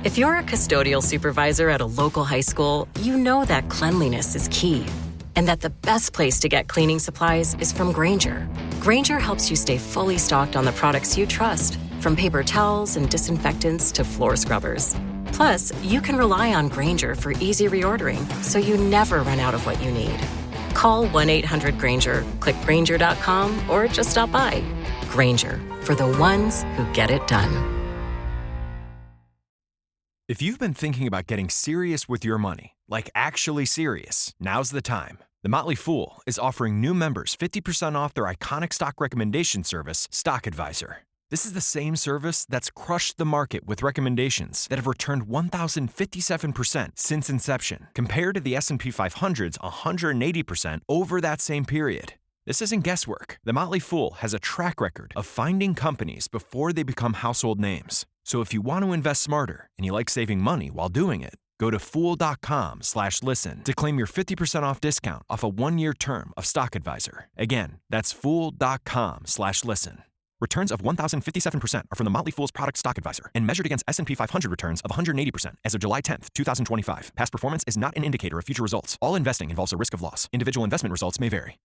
If you're a custodial supervisor at a local high school, you know that cleanliness is key, and that the best place to get cleaning supplies is from Grainger. Grainger helps you stay fully stocked on the products you trust, from paper towels and disinfectants to floor scrubbers. Plus, you can rely on Grainger for easy reordering, so you never run out of what you need. Call 1-800-GRAINGER, click Grainger.com, or just stop by. Grainger, for the ones who get it done. If you've been thinking about getting serious with your money, like actually serious, now's the time. The Motley Fool is offering new members 50% off their iconic stock recommendation service, Stock Advisor. This is the same service that's crushed the market with recommendations that have returned 1,057% since inception, compared to the S&P 500's 180% over that same period. This isn't guesswork. The Motley Fool has a track record of finding companies before they become household names. So if you want to invest smarter and you like saving money while doing it, go to Fool.com/listen to claim your 50% off discount off a 1-year term of Stock Advisor. Again, that's Fool.com/listen. Returns of 1,057% are from the Motley Fool's product Stock Advisor and measured against S&P 500 returns of 180% as of July 10th, 2025. Past performance is not an indicator of future results. All investing involves a risk of loss. Individual investment results may vary.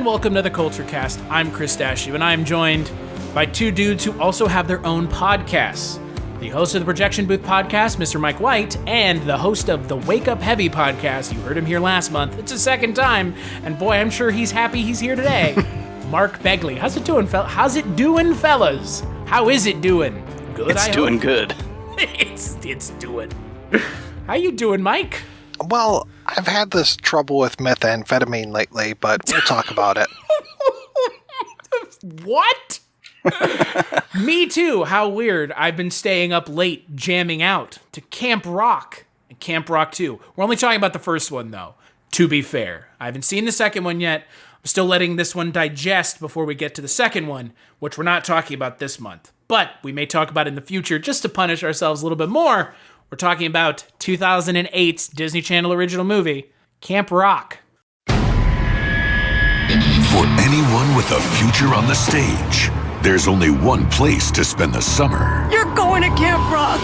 Welcome to the Kulturecast. I'm Chris Stachiw, and I am joined by two dudes who also have their own podcasts. The host of the Projection Booth podcast, Mr. Mike White, and the host of the Wake Up Heavy podcast. You heard him here last month. It's his second time, and boy, I'm sure he's happy he's here today. Mark Begley. How's it doing, fellas? How is it doing? Good, It's doing good. It's doing. How you doing, Mike? Well, I've had this trouble with methamphetamine lately, but we'll talk about it. What? Me too. How weird. I've been staying up late jamming out to Camp Rock and Camp Rock 2. We're only talking about the first one, though, to be fair. I haven't seen the second one yet. I'm still letting this one digest before we get to the second one, which we're not talking about this month. But we may talk about in the future just to punish ourselves a little bit more. We're talking about 2008's Disney Channel original movie, Camp Rock. For anyone with a future on the stage, there's only one place to spend the summer. You're going to Camp Rock!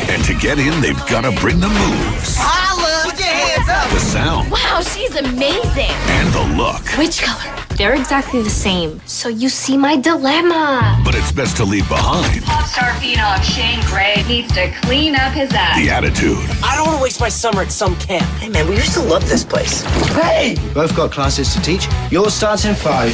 And to get in, they've got to bring the moves. Put your hands up! The sound. Wow, she's amazing! And the look. Which color? They're exactly the same. So you see my dilemma. But it's best to leave behind Pop-star phenom Shane Gray needs to clean up his act. the attitude. I don't want to waste my summer at some camp. Hey, man, we used to love this place. Hey! Both got classes to teach. Yours starts in 5.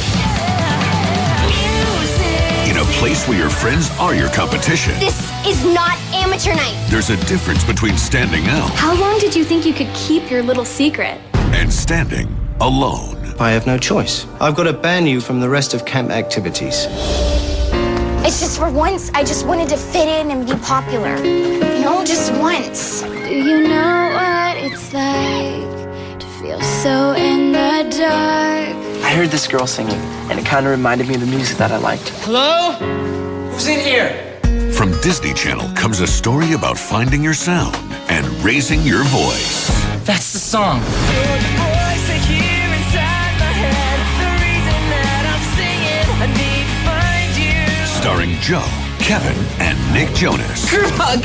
In a place where your friends are your competition. This is not amateur night. There's a difference between standing out How long did you think you could keep your little secret? and standing alone. I have no choice. I've got to ban you from the rest of camp activities. It's just for once, I just wanted to fit in and be popular. Just once. Do you know what it's like to feel so in the dark? I heard this girl singing, and it kind of reminded me of the music that I liked. Hello? Who's in here? From Disney Channel comes a story about finding your sound and raising your voice. That's the song. Starring Joe, Kevin, and Nick Jonas. Group hug.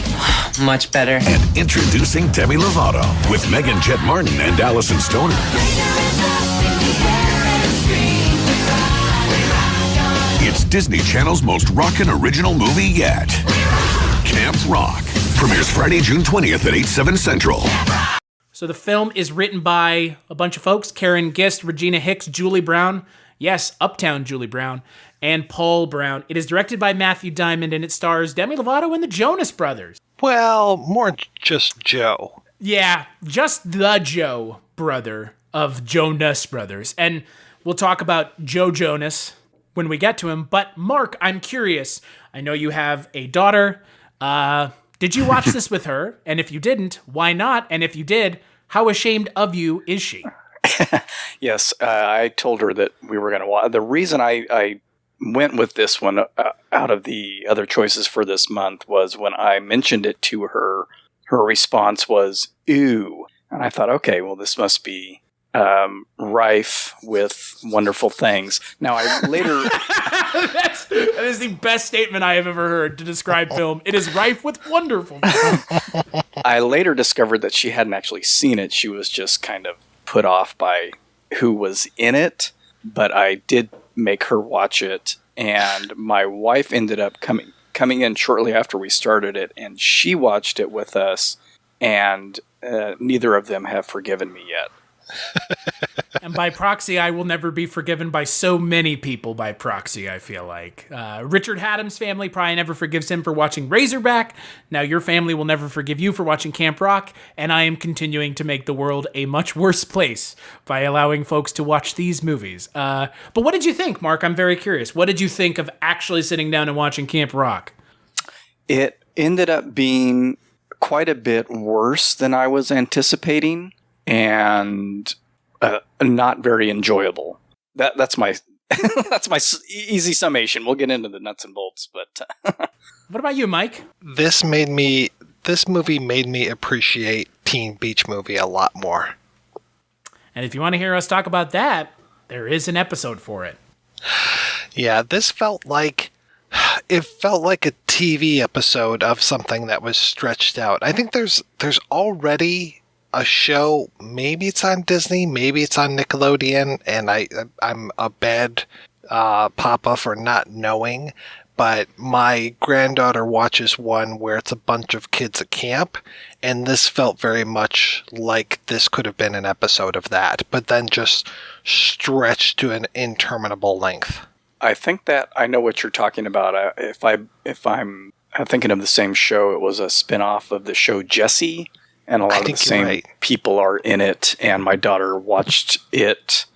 Much better. And introducing Demi Lovato with Megan Jett Martin and Allison Stoner. It's Disney Channel's most rockin' original movie yet. Camp Rock premieres Friday, June 20th at 8/7 Central. So the film is written by a bunch of folks: Karen Gist, Regina Hicks, Julie Brown. Yes, Uptown Julie Brown. And Paul Brown. It is directed by Matthew Diamond, and it stars Demi Lovato and the Jonas Brothers. Well, more just Joe. Yeah, just the Joe brother of Jonas Brothers. And we'll talk about Joe Jonas when we get to him. But Mark, I'm curious. I know you have a daughter. Did you watch this with her? And if you didn't, why not? And if you did, how ashamed of you is she? Yes, I told her that we were going to watch. The reason I went with this one out of the other choices for this month was when I mentioned it to her, her response was, "Ew." And I thought, okay, well, this must be rife with wonderful things. Now, I later... that is the best statement I have ever heard to describe film. It is rife with wonderful things. I later discovered that she hadn't actually seen it. She was just kind of put off by who was in it. But I did make her watch it. And my wife ended up coming in shortly after we started it. And she watched it with us. And neither of them have forgiven me yet. And by proxy, I will never be forgiven by so many people by proxy, I feel like. Richard Haddam's family probably never forgives him for watching Razorback. Now your family will never forgive you for watching Camp Rock. And I am continuing to make the world a much worse place by allowing folks to watch these movies. But what did you think, Mark? I'm very curious. What did you think of actually sitting down and watching Camp Rock? It ended up being quite a bit worse than I was anticipating. And not very enjoyable. That's my that's my easy summation. We'll get into the nuts and bolts, but what about you, Mike? This movie made me appreciate Teen Beach Movie a lot more. And if you want to hear us talk about that, there is an episode for it. Yeah, this felt like a TV episode of something that was stretched out. I think there's already a show, maybe it's on Disney, maybe it's on Nickelodeon, and I'm a bad papa for not knowing, but my granddaughter watches one where it's a bunch of kids at camp, and this felt very much like this could have been an episode of that, but then just stretched to an interminable length. I think that I know what you're talking about. If I'm thinking of the same show, it was a spin-off of the show Jessie. And a lot of the same people are in it. And my daughter watched it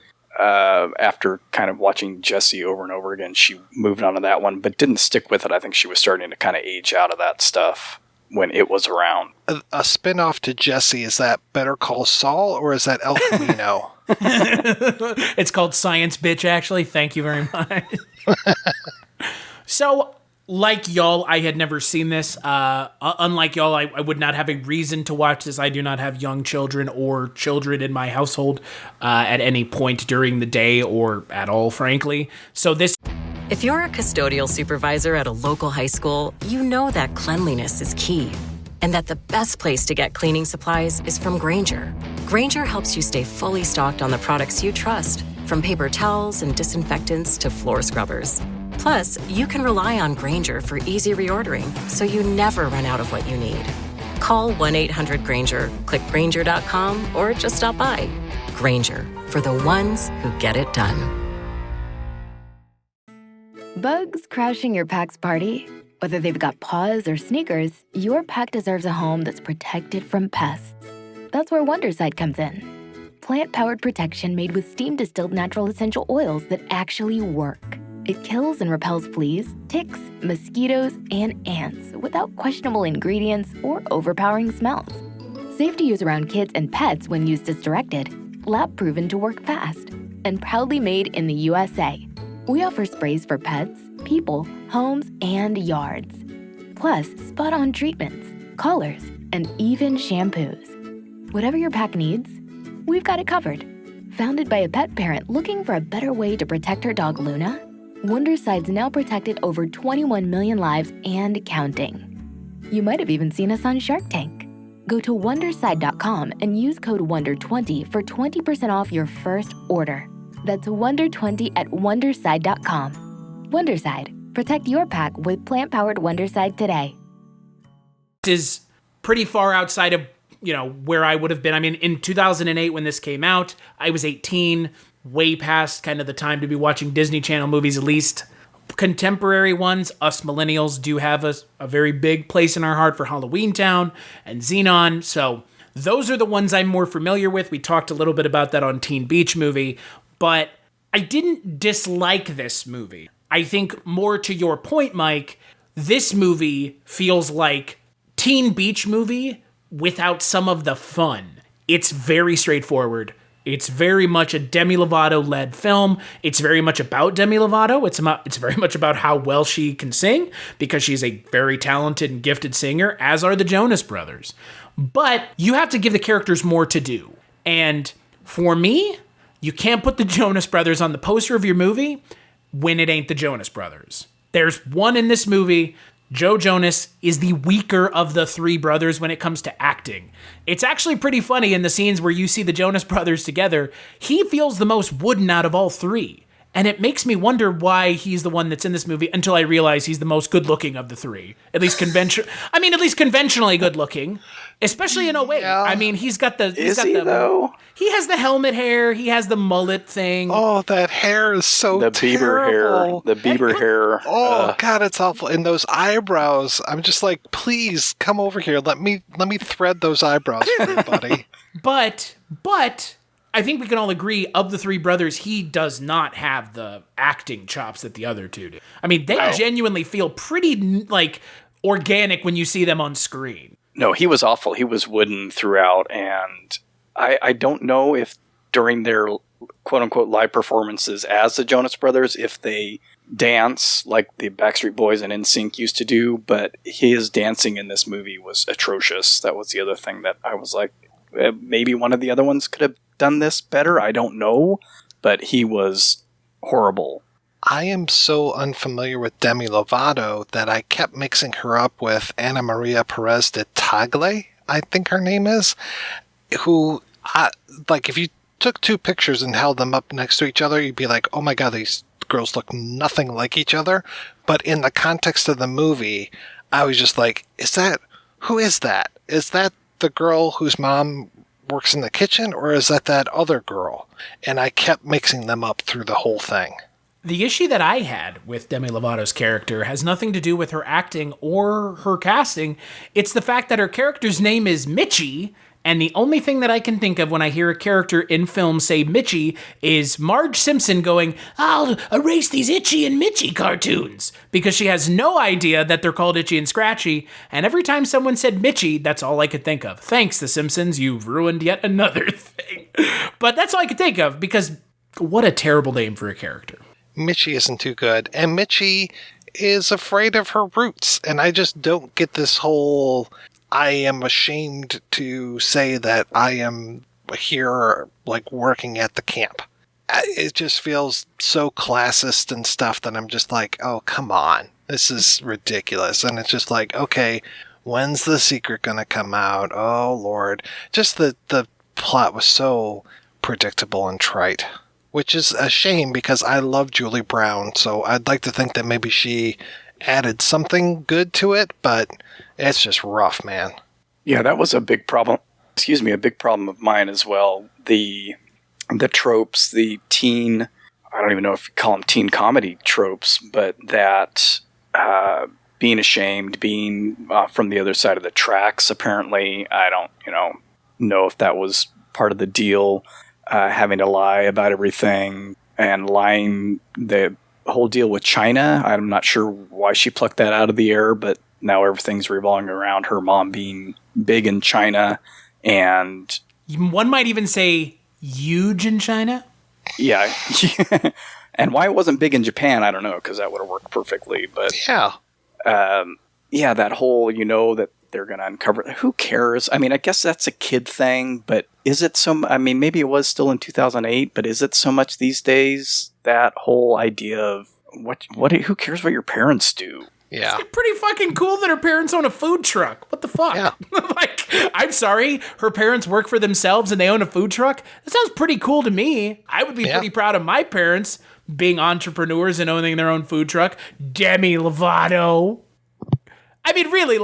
after kind of watching Jessie over and over again. She moved on to that one, but didn't stick with it. I think she was starting to kind of age out of that stuff when it was around. A spin-off to Jessie, is that Better Call Saul or is that El Camino? It's called Science Bitch, actually. Thank you very much. So... like y'all, I had never seen this. Unlike y'all, I would not have a reason to watch this. I do not have young children or children in my household at any point during the day or at all, frankly. So this... If you're a custodial supervisor at a local high school, you know that cleanliness is key. And that the best place to get cleaning supplies is from Grainger. Grainger helps you stay fully stocked on the products you trust, from paper towels and disinfectants to floor scrubbers. Plus, you can rely on Grainger for easy reordering, so you never run out of what you need. Call 1-800-GRAINGER, click Grainger.com, or just stop by. Grainger, for the ones who get it done. Bugs crashing your pack's party? Whether they've got paws or sneakers, your pack deserves a home that's protected from pests. That's where Wondercide comes in. Plant-powered protection made with steam-distilled natural essential oils that actually work. It kills and repels fleas, ticks, mosquitoes, and ants without questionable ingredients or overpowering smells. Safe to use around kids and pets when used as directed, lab-proven to work fast, and proudly made in the USA. We offer sprays for pets, people, homes, and yards. Plus, spot-on treatments, collars, and even shampoos. Whatever your pack needs, we've got it covered. Founded by a pet parent looking for a better way to protect her dog Luna, Wondercide's now protected over 21 million lives and counting. You might have even seen us on Shark Tank. Go to Wondercide.com and use code WONDER20 for 20% off your first order. That's WONDER20 at Wondercide.com. Wondercide. Protect your pack with plant-powered Wondercide today. This is pretty far outside of, where I would have been. I mean, in 2008 when this came out, I was 18, way past kind of the time to be watching Disney Channel movies, at least contemporary ones. Us millennials do have a very big place in our heart for Halloween Town and Xenon. So those are the ones I'm more familiar with. We talked a little bit about that on Teen Beach Movie, but I didn't dislike this movie. I think more to your point, Mike, this movie feels like teen beach movie without some of the fun. It's very straightforward. It's very much a Demi Lovato-led film. It's very much about Demi Lovato. It's very much about how well she can sing, because she's a very talented and gifted singer, as are the Jonas Brothers. But you have to give the characters more to do. And for me, you can't put the Jonas Brothers on the poster of your movie when it ain't the Jonas Brothers. There's one in this movie. Joe Jonas is the weaker of the three brothers when it comes to acting. It's actually pretty funny in the scenes where you see the Jonas Brothers together. He feels the most wooden out of all three. And it makes me wonder why he's the one that's in this movie, until I realize he's the most good-looking of the three. At least conventionally good-looking. Especially in 08. Yeah. I mean, he's got the... though? He has the helmet hair. He has the mullet thing. Oh, that hair is so terrible. The Bieber hair. Oh, God, it's awful. And those eyebrows. I'm just like, please, come over here. Let me thread those eyebrows for you, buddy. But... I think we can all agree, of the three brothers, he does not have the acting chops that the other two do. I mean, they genuinely feel pretty, organic when you see them on screen. No, he was awful. He was wooden throughout, and I don't know if during their quote-unquote live performances as the Jonas Brothers, if they dance like the Backstreet Boys and NSYNC used to do, but his dancing in this movie was atrocious. That was the other thing that I was like, maybe one of the other ones could have done this better. I don't know, but he was horrible. I am so unfamiliar with Demi Lovato that I kept mixing her up with Ana Maria Perez de Tagle, I think her name is, who, if you took two pictures and held them up next to each other, you'd be like, oh my God, these girls look nothing like each other. But in the context of the movie, I was just like, who is that? Is that the girl whose mom works in the kitchen, or is that other girl? And I kept mixing them up through the whole thing. The issue that I had with Demi Lovato's character has nothing to do with her acting or her casting. It's the fact that her character's name is Mitchie, and the only thing that I can think of when I hear a character in film say Mitchie is Marge Simpson going, I'll erase these Itchy and Mitchie cartoons, because she has no idea that they're called Itchy and Scratchy, and every time someone said Mitchie, that's all I could think of. Thanks, The Simpsons, you've ruined yet another thing. But that's all I could think of, because what a terrible name for a character. Mitchie isn't too good, and Mitchie is afraid of her roots, and I just don't get this whole... I am ashamed to say that I am here, working at the camp. It just feels so classist and stuff that I'm just like, oh, come on. This is ridiculous. And it's just like, okay, when's The Secret going to come out? Oh, Lord. Just the plot was so predictable and trite, which is a shame because I love Julie Brown. So I'd like to think that maybe she added something good to it, but it's just rough, man. Yeah, that was a big problem. A big problem of mine as well. The tropes, the teen, I don't even know if you call them teen comedy tropes, but that being ashamed, being from the other side of the tracks, apparently, I don't, know if that was part of the deal, having to lie about everything and lying, the whole deal with China. I'm not sure why she plucked that out of the air, but now everything's revolving around her mom being big in China, and one might even say huge in China. Yeah. And why it wasn't big in Japan, I don't know, because that would have worked perfectly. But yeah, that whole, that they're going to uncover. Who cares? I mean, I guess that's a kid thing, but is it so? I mean, maybe it was still in 2008, but is it so much these days? That whole idea of who cares what your parents do? Yeah. It's pretty fucking cool that her parents own a food truck. What the fuck? Yeah. I'm sorry, her parents work for themselves and they own a food truck? That sounds pretty cool to me. I would be pretty proud of my parents being entrepreneurs and owning their own food truck. Demi Lovato. I mean, really,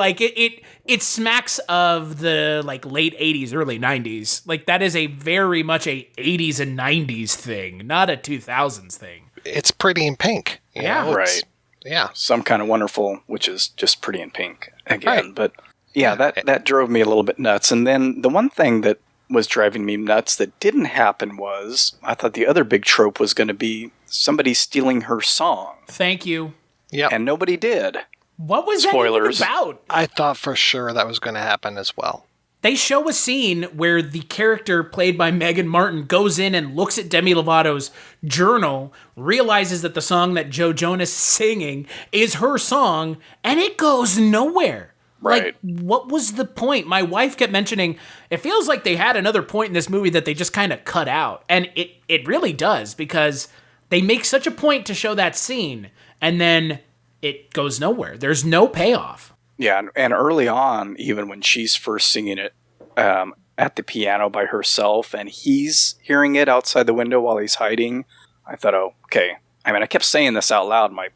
it smacks of the late 80s, early 90s. That is a very much a 80s and 90s thing, not a 2000s thing. It's Pretty in Pink. Right. Yeah. Some Kind of Wonderful, which is just Pretty in Pink again. Right. But yeah, that drove me a little bit nuts. And then the one thing that was driving me nuts that didn't happen was, I thought the other big trope was going to be somebody stealing her song. Thank you. Yeah. And nobody did. What was Spoilers. that even about? I thought for sure that was going to happen as well. They show a scene where the character played by Megan Martin goes in and looks at Demi Lovato's journal, realizes that the song that Joe Jonas is singing is her song, and it goes nowhere. Right. Like, what was the point? My wife kept mentioning, it feels like they had another point in this movie that they just kind of cut out. And it really does, because they make such a point to show that scene, and then it goes nowhere. There's no payoff. Yeah, and early on, even when she's first singing it at the piano by herself, and he's hearing it outside the window while he's hiding, I thought, oh, okay. I mean, I kept saying this out loud. My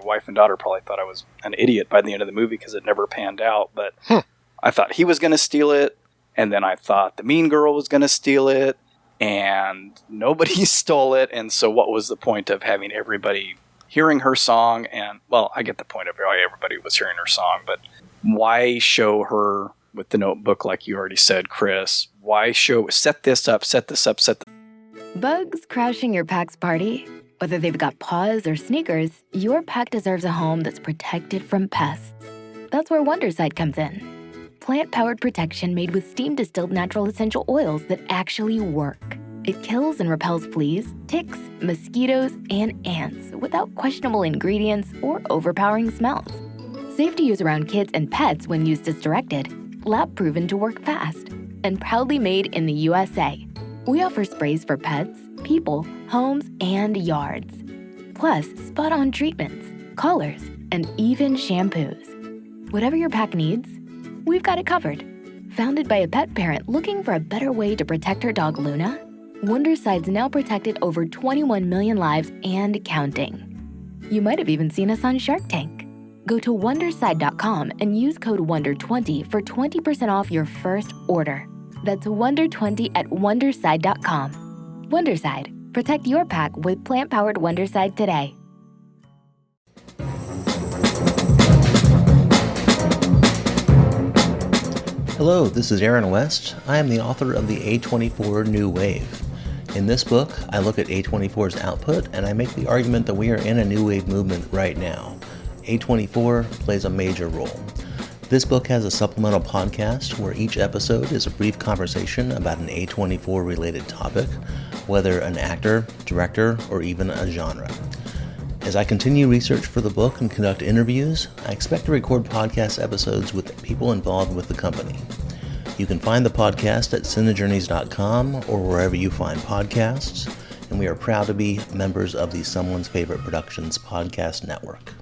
wife and daughter probably thought I was an idiot by the end of the movie because it never panned out. But I thought he was going to steal it, and then I thought the mean girl was going to steal it, and nobody stole it. And so what was the point of having everybody hearing her song? And, well, I get the point of why everybody was hearing her song, but why show her with the notebook like you already said, Chris? Why set this up. Bugs crashing your pack's party? Whether they've got paws or sneakers, your pack deserves a home that's protected from pests. That's where Wondercide comes in. Plant-powered protection made with steam-distilled natural essential oils that actually work. It kills and repels fleas, ticks, mosquitoes, and ants without questionable ingredients or overpowering smells. Safe to use around kids and pets when used as directed. Lab proven to work fast. And proudly made in the USA. We offer sprays for pets, people, homes, and yards. Plus, spot-on treatments, collars, and even shampoos. Whatever your pack needs, we've got it covered. Founded by a pet parent looking for a better way to protect her dog Luna, Wondercide's now protected over 21 million lives and counting. You might have even seen us on Shark Tank. Go to Wondercide.com and use code WONDER20 for 20% off your first order. That's WONDER20 at Wondercide.com. Wondercide. Protect your pack with plant-powered Wondercide today. Hello, this is Aaron West. I am the author of the A24 New Wave. In this book, I look at A24's output and I make the argument that we are in a new wave movement right now. A24 plays a major role. This book has a supplemental podcast where each episode is a brief conversation about an A24 related topic, whether an actor, director, or even a genre. As I continue research for the book and conduct interviews, I expect to record podcast episodes with people involved with the company. You can find the podcast at cinejourneys.com or wherever you find podcasts, and we are proud to be members of the Someone's Favorite Productions podcast network.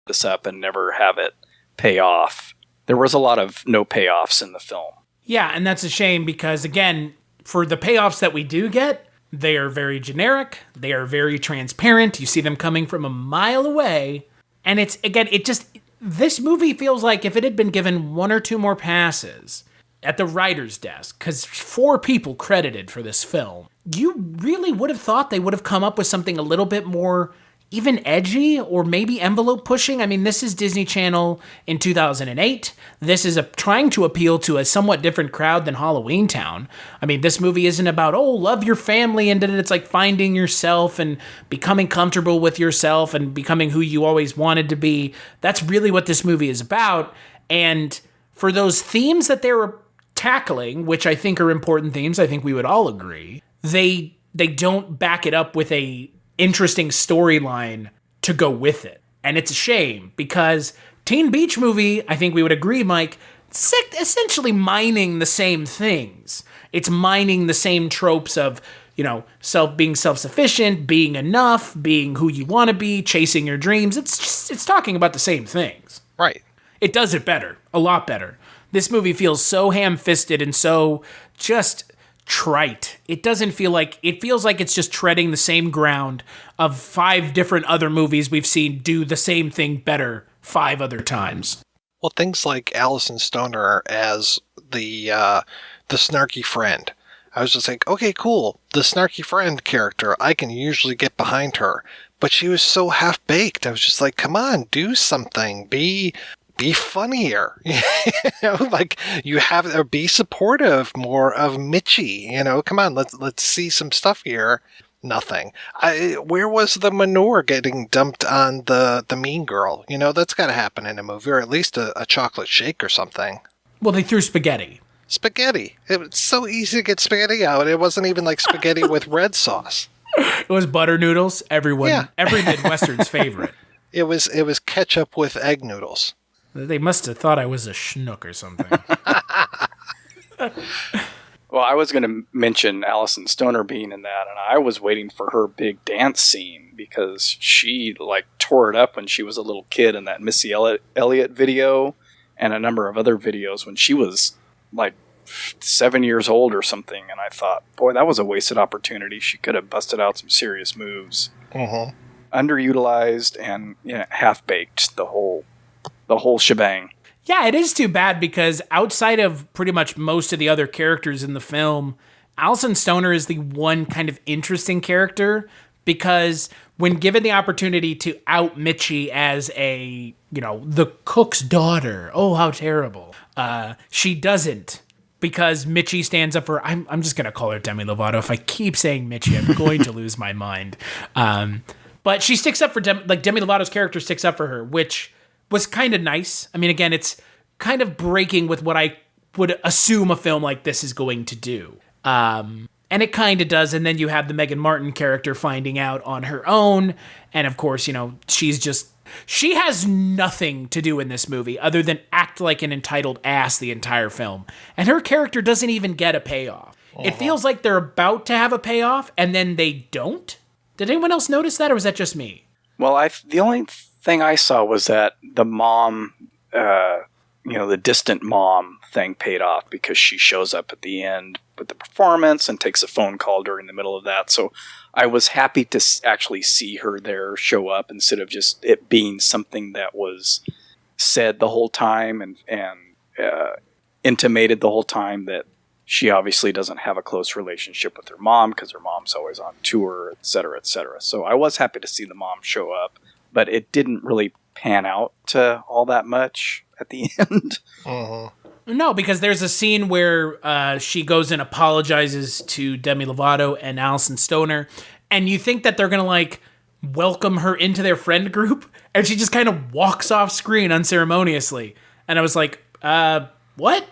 This up and never have it pay off. There was a lot of no payoffs in the film. Yeah, and that's a shame because, again, for the payoffs that we do get, they are very generic, they are very transparent, you see them coming from a mile away, and it's, again, this movie feels like if it had been given one or two more passes at the writer's desk, because 4 people credited for this film, you really would have thought they would have come up with something a little bit more even edgy or maybe envelope pushing. I mean, this is Disney Channel in 2008. This is trying to appeal to a somewhat different crowd than Halloween Town. I mean, this movie isn't about, love your family, and it's like finding yourself and becoming comfortable with yourself and becoming who you always wanted to be. That's really what this movie is about. And for those themes that they were tackling, which I think are important themes, I think we would all agree, they don't back it up with a interesting storyline to go with it. And it's a shame because Teen Beach Movie, I think we would agree, Mike, it's essentially mining the same things. It's mining the same tropes of, being self-sufficient, being enough, being who you want to be, chasing your dreams. It's talking about the same things. Right. It does it better, a lot better. This movie feels so ham-fisted and so just trite. It feels like it's just treading the same ground of 5 different other movies we've seen do the same thing better 5 other times. Well, things like Alison Stoner as the snarky friend. I was just like, okay, cool. The snarky friend character, I can usually get behind her. But she was so half-baked. I was just like, come on, do something. Be be funnier. Like you have, or be supportive more of Mitchie. Come on, let's see some stuff here. Nothing. Where was the manure getting dumped on the mean girl? That's got to happen in a movie, or at least a chocolate shake or something. Well, they threw spaghetti. Spaghetti. It was so easy to get spaghetti out. It wasn't even like spaghetti with red sauce. It was butter noodles. Every Midwestern's favorite. It was ketchup with egg noodles. They must have thought I was a schnook or something. Well, I was going to mention Allison Stoner being in that, and I was waiting for her big dance scene because she tore it up when she was a little kid in that Missy Elliott video and a number of other videos when she was 7 years old or something. And I thought, boy, that was a wasted opportunity. She could have busted out some serious moves. Mm-hmm. Underutilized and half-baked the whole shebang. Yeah, it is too bad because outside of pretty much most of the other characters in the film, Allison Stoner is the one kind of interesting character because when given the opportunity to out Mitchie as the cook's daughter, oh, how terrible, she doesn't. Because Mitchie stands up for, I'm just going to call her Demi Lovato. If I keep saying Mitchie, I'm going to lose my mind. But she sticks up for, Demi Lovato's character sticks up for her, which was kind of nice. I mean, again, it's kind of breaking with what I would assume a film like this is going to do. And it kind of does. And then you have the Megan Martin character finding out on her own. And of course, she has nothing to do in this movie other than act like an entitled ass the entire film. And her character doesn't even get a payoff. Uh-huh. It feels like they're about to have a payoff and then they don't. Did anyone else notice that, or was that just me? Well, the only thing I saw was that the mom, the distant mom thing paid off because she shows up at the end with the performance and takes a phone call during the middle of that. So I was happy to actually see her there show up instead of just it being something that was said the whole time and intimated the whole time that she obviously doesn't have a close relationship with her mom because her mom's always on tour, et cetera, et cetera. So I was happy to see the mom show up, but it didn't really pan out to all that much at the end. Uh-huh. No, because there's a scene where she goes and apologizes to Demi Lovato and Allison Stoner, and you think that they're going to, welcome her into their friend group, and she just kind of walks off screen unceremoniously. And I was like, what?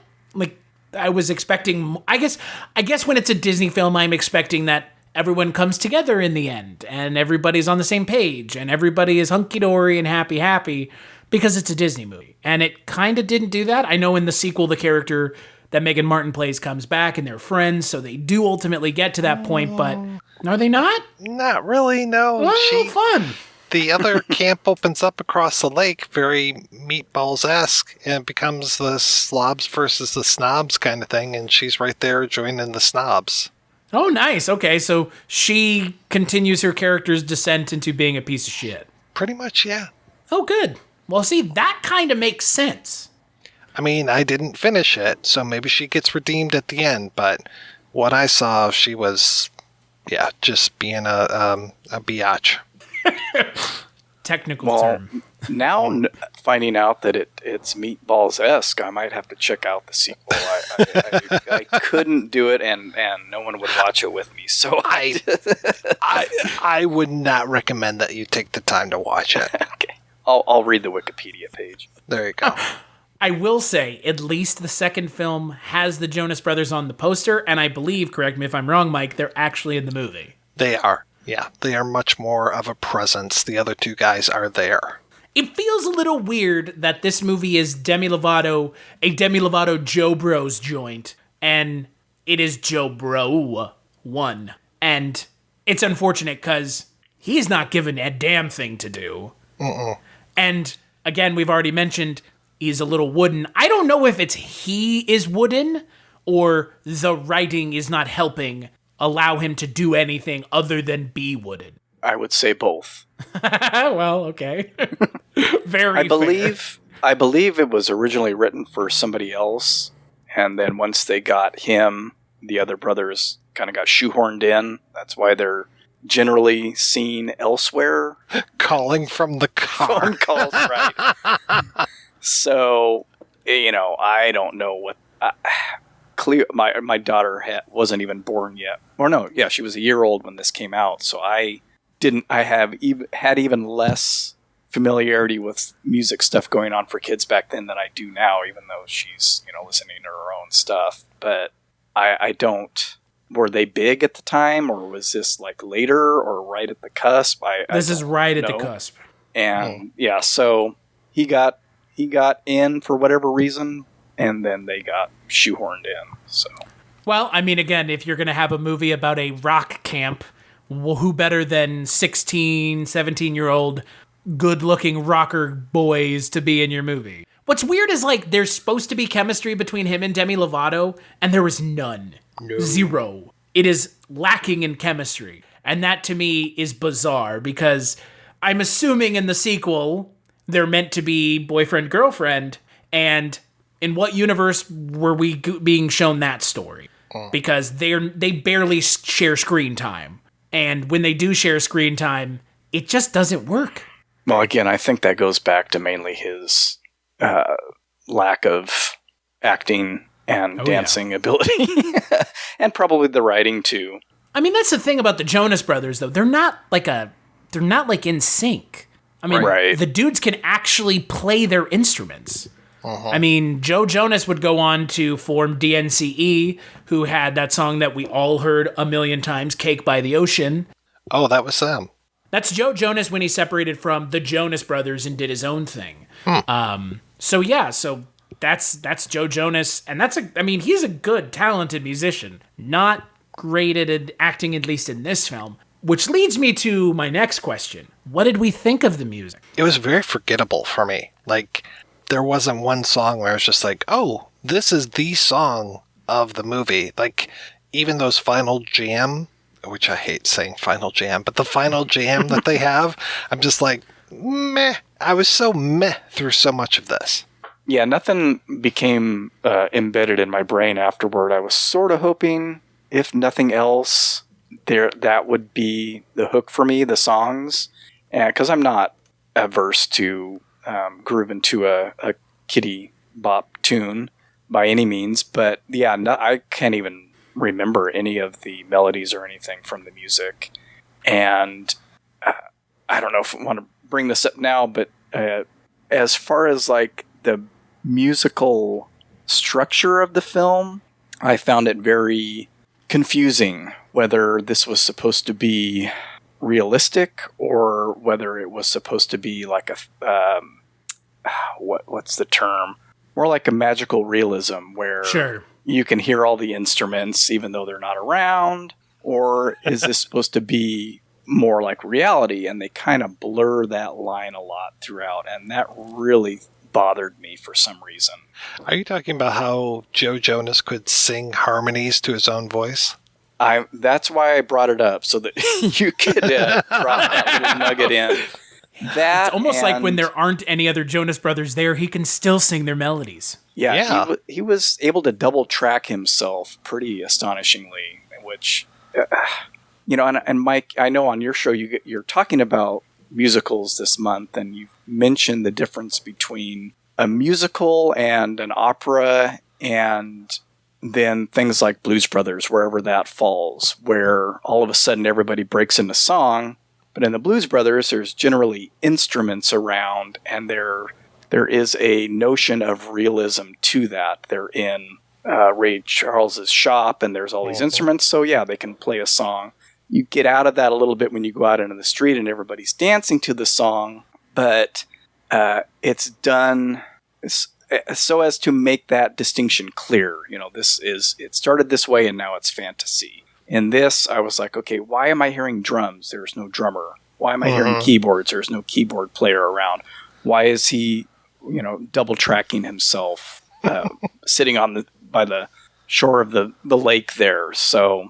I was expecting... I guess when it's a Disney film, I'm expecting that everyone comes together in the end, and everybody's on the same page, and everybody is hunky-dory and happy, because it's a Disney movie. And it kind of didn't do that. I know in the sequel, the character that Megan Martin plays comes back, and they're friends, so they do ultimately get to that point, but are they not? Not really, no. Well, fun. The other camp opens up across the lake, very Meatballs-esque, and it becomes the slobs versus the snobs kind of thing, and she's right there joining the snobs. Oh, nice. Okay, so she continues her character's descent into being a piece of shit. Pretty much, yeah. Oh, good. Well, see, that kind of makes sense. I mean, I didn't finish it, so maybe she gets redeemed at the end, but what I saw, she was, just being a biatch. Technical term. Now finding out that it's Meatballs-esque, I might have to check out the sequel. I couldn't do it, and no one would watch it with me. So I would not recommend that you take the time to watch it. Okay, I'll read the Wikipedia page. There you go. I will say, at least the second film has the Jonas Brothers on the poster, and I believe, correct me if I'm wrong, Mike, they're actually in the movie. They are. Yeah, they are much more of a presence. The other two guys are there. It feels a little weird that this movie is a Demi Lovato JoBros joint, and it is JoBro 1. And it's unfortunate because he's not given a damn thing to do. And again, we've already mentioned he's a little wooden. I don't know if it's he is wooden or the writing is not helping allow him to do anything other than be wooden. I would say both. Well, okay. Very fair. I believe it was originally written for somebody else, and then once they got him, the other brothers kind of got shoehorned in. That's why they're generally seen elsewhere. Calling from the car. Phone calls, right. So, I don't know what. My daughter wasn't even born yet. Or no, yeah, she was a year old when this came out. So I had even less familiarity with music stuff going on for kids back then than I do now, even though she's, listening to her own stuff. But I don't. Were they big at the time, or was this like later or right at the cusp? This is right at the cusp. And yeah, so he got in for whatever reason, and then they got shoehorned in. So, well, I mean, again, if you're going to have a movie about a rock camp, who better than 16, 17-year-old good-looking rocker boys to be in your movie? What's weird is, like, there's supposed to be chemistry between him and Demi Lovato, and there was none. No. Zero. It is lacking in chemistry. And that, to me, is bizarre, because I'm assuming in the sequel, they're meant to be boyfriend-girlfriend, and in what universe were we being shown that story? Because they barely share screen time. And when they do share screen time, it just doesn't work. Well, again, I think that goes back to mainly his lack of acting and dancing ability. And probably the writing, too. I mean, that's the thing about the Jonas Brothers, though. They're not like in sync. I mean, the dudes can actually play their instruments. I mean, Joe Jonas would go on to form DNCE, who had that song that we all heard a million times, Cake by the Ocean. Oh, that was them. That's Joe Jonas when he separated from the Jonas Brothers and did his own thing. So that's Joe Jonas, and he's a good, talented musician. Not great at acting, at least in this film. Which leads me to my next question. What did we think of the music? It was very forgettable for me. Like, there wasn't one song where I was just like, oh, this is the song of the movie. Like, even those final jam, which I hate saying final jam, but the final jam that they have, I'm just like, meh. I was so meh through so much of this. Yeah, nothing became embedded in my brain afterward. I was sort of hoping, if nothing else, that would be the hook for me, the songs. Because I'm not averse to grooving to a kiddie bop tune by any means. But yeah, I can't even remember any of the melodies or anything from the music. And I don't know if I want to bring this up now, but as far as like the musical structure of the film, I found it very confusing whether this was supposed to be realistic or whether it was supposed to be like a what's the term? More like a magical realism where you can hear all the instruments even though they're not around, or is this supposed to be more like reality? And they kind of blur that line a lot throughout, and that really bothered me for some reason. Are you talking about how Joe Jonas could sing harmonies to his own voice? That's why I brought it up, so that you could drop that little nugget in. It's almost like when there aren't any other Jonas Brothers there, he can still sing their melodies. Yeah. He was able to double track himself pretty astonishingly, which, and Mike, I know on your show you're talking about musicals this month, and you've mentioned the difference between a musical and an opera, and then things like Blues Brothers, wherever that falls, where all of a sudden everybody breaks into song. But in the Blues Brothers, there's generally instruments around, and there is a notion of realism to that. They're in Ray Charles's shop, and there's all these instruments, so yeah, they can play a song. You get out of that a little bit when you go out into the street and everybody's dancing to the song, but it's done so as to make that distinction clear. It started this way and now it's fantasy. In this, I was like, okay, why am I hearing drums? There's no drummer. Why am I hearing keyboards? There's no keyboard player around. Why is he, double tracking himself, sitting by the shore of the lake there? So